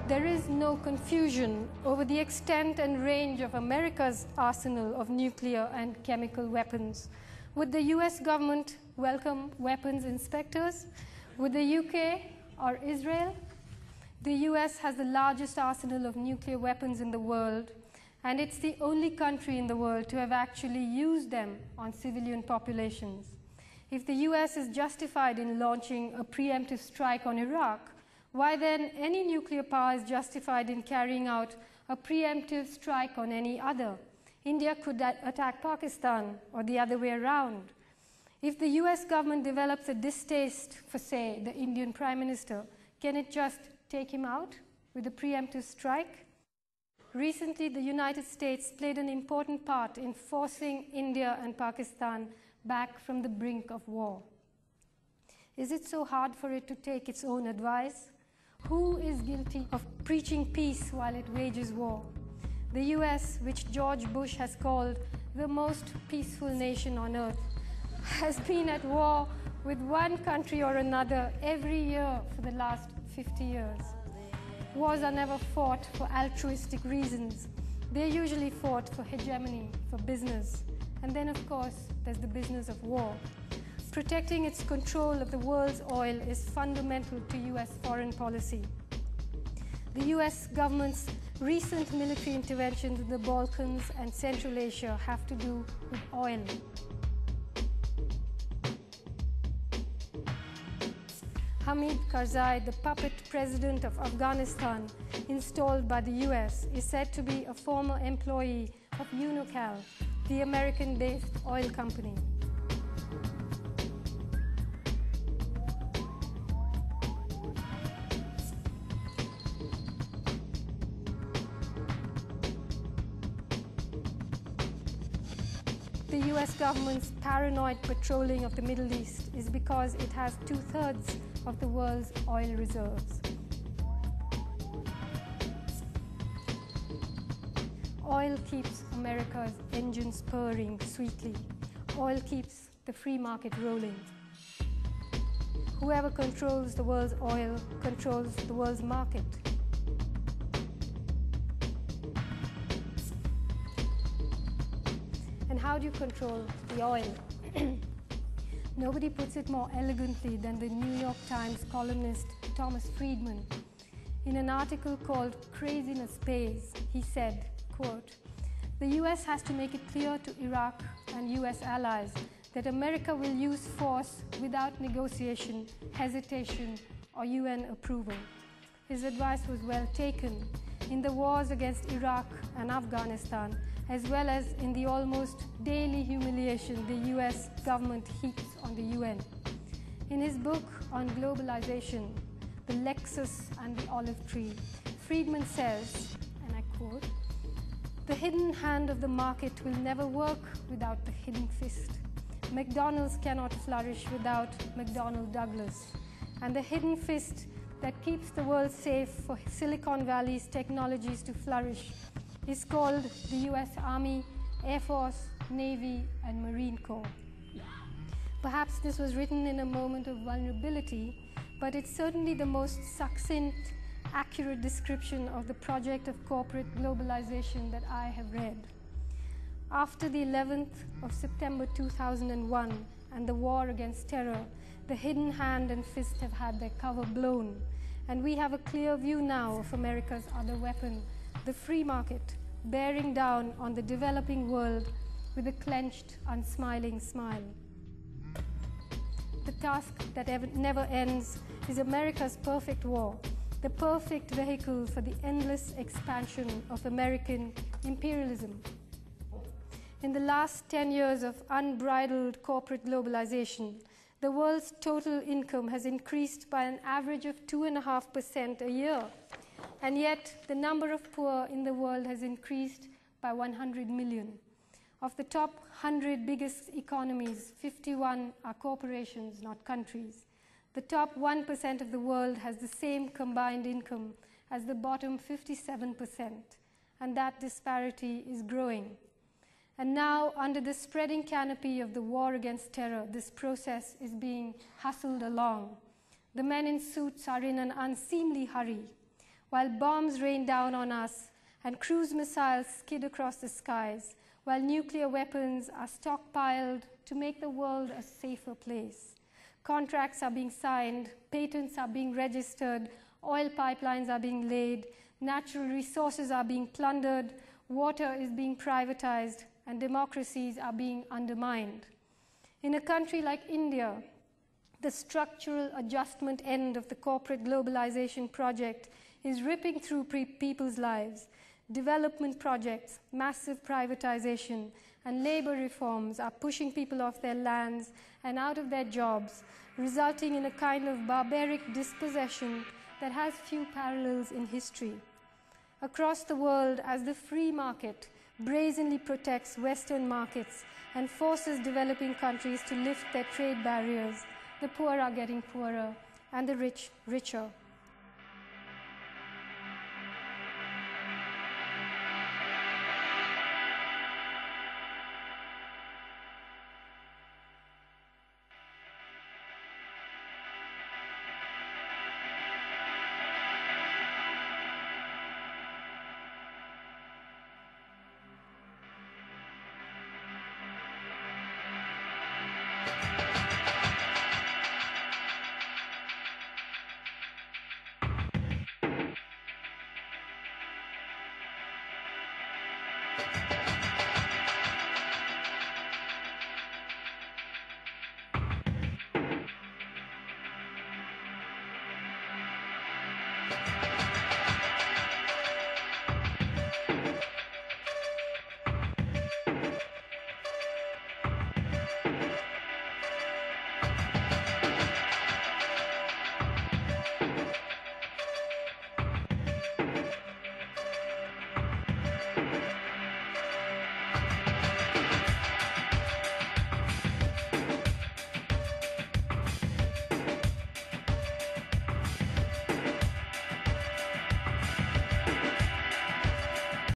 There is no confusion over the extent and range of America's arsenal of nuclear and chemical weapons. Would the US government welcome weapons inspectors? Would the UK or Israel? The US has the largest arsenal of nuclear weapons in the world, and it's the only country in the world to have actually used them on civilian populations. If the US is justified in launching a preemptive strike on Iraq, why then any nuclear power is justified in carrying out a preemptive strike on any other? India could attack Pakistan or the other way around. If the US government develops a distaste for, say, the Indian Prime Minister, can it just take him out with a preemptive strike? Recently, the United States played an important part in forcing India and Pakistan back from the brink of war. Is it so hard for it to take its own advice? Who is guilty of preaching peace while it wages war? The US, which George Bush has called the most peaceful nation on earth, has been at war with one country or another every year for the last 50 years. Wars are never fought for altruistic reasons. They're usually fought for hegemony, for business. And then, of course, there's the business of war. Protecting its control of the world's oil is fundamental to US foreign policy. The US government's recent military interventions in the Balkans and Central Asia have to do with oil. Hamid Karzai, the puppet president of Afghanistan, installed by the US, is said to be a former employee of Unocal, the American-based oil company. The US government's paranoid patrolling of the Middle East is because it has 2/3 of the world's oil reserves. Oil keeps America's engines purring sweetly. Oil keeps the free market rolling. Whoever controls the world's oil controls the world's market. And how do you control the oil? Nobody puts it more elegantly than the New York Times columnist Thomas Friedman. In an article called Craziness Pays, he said, quote, "The US has to make it clear to Iraq and US allies that America will use force without negotiation, hesitation, or UN approval." His advice was well taken. In the wars against Iraq and Afghanistan, as well as in the almost daily humiliation the US government heaps on the UN. In his book on globalization, The Lexus and the Olive Tree, Friedman says, and I quote, "The hidden hand of the market will never work without the hidden fist. McDonald's cannot flourish without McDonnell Douglas. And the hidden fist that keeps the world safe for Silicon Valley's technologies to flourish is called the US Army, Air Force, Navy, and Marine Corps." Perhaps this was written in a moment of vulnerability, but it's certainly the most succinct, accurate description of the project of corporate globalization that I have read. After the 11th of September 2001 and the war against terror, the hidden hand and fist have had their cover blown, and we have a clear view now of America's other weapon, the free market, bearing down on the developing world with a clenched, unsmiling smile. The task that never ends is America's perfect war, the perfect vehicle for the endless expansion of American imperialism. In the last 10 years of unbridled corporate globalization, the world's total income has increased by an average of 2.5% a year. And yet, the number of poor in the world has increased by 100 million. Of the top 100 biggest economies, 51 are corporations, not countries. The top 1% of the world has the same combined income as the bottom 57%, and that disparity is growing. And now, under the spreading canopy of the war against terror, this process is being hustled along. The men in suits are in an unseemly hurry. while bombs rain down on us and cruise missiles skid across the skies, while nuclear weapons are stockpiled to make the world a safer place. Contracts are being signed, patents are being registered, oil pipelines are being laid, natural resources are being plundered, water is being privatized, and democracies are being undermined. In a country like India, the structural adjustment end of the corporate globalization project is ripping through people's lives. Development projects, massive privatization, and labor reforms are pushing people off their lands and out of their jobs, resulting in a kind of barbaric dispossession that has few parallels in history. Across the world, as the free market brazenly protects Western markets and forces developing countries to lift their trade barriers, the poor are getting poorer and the rich richer.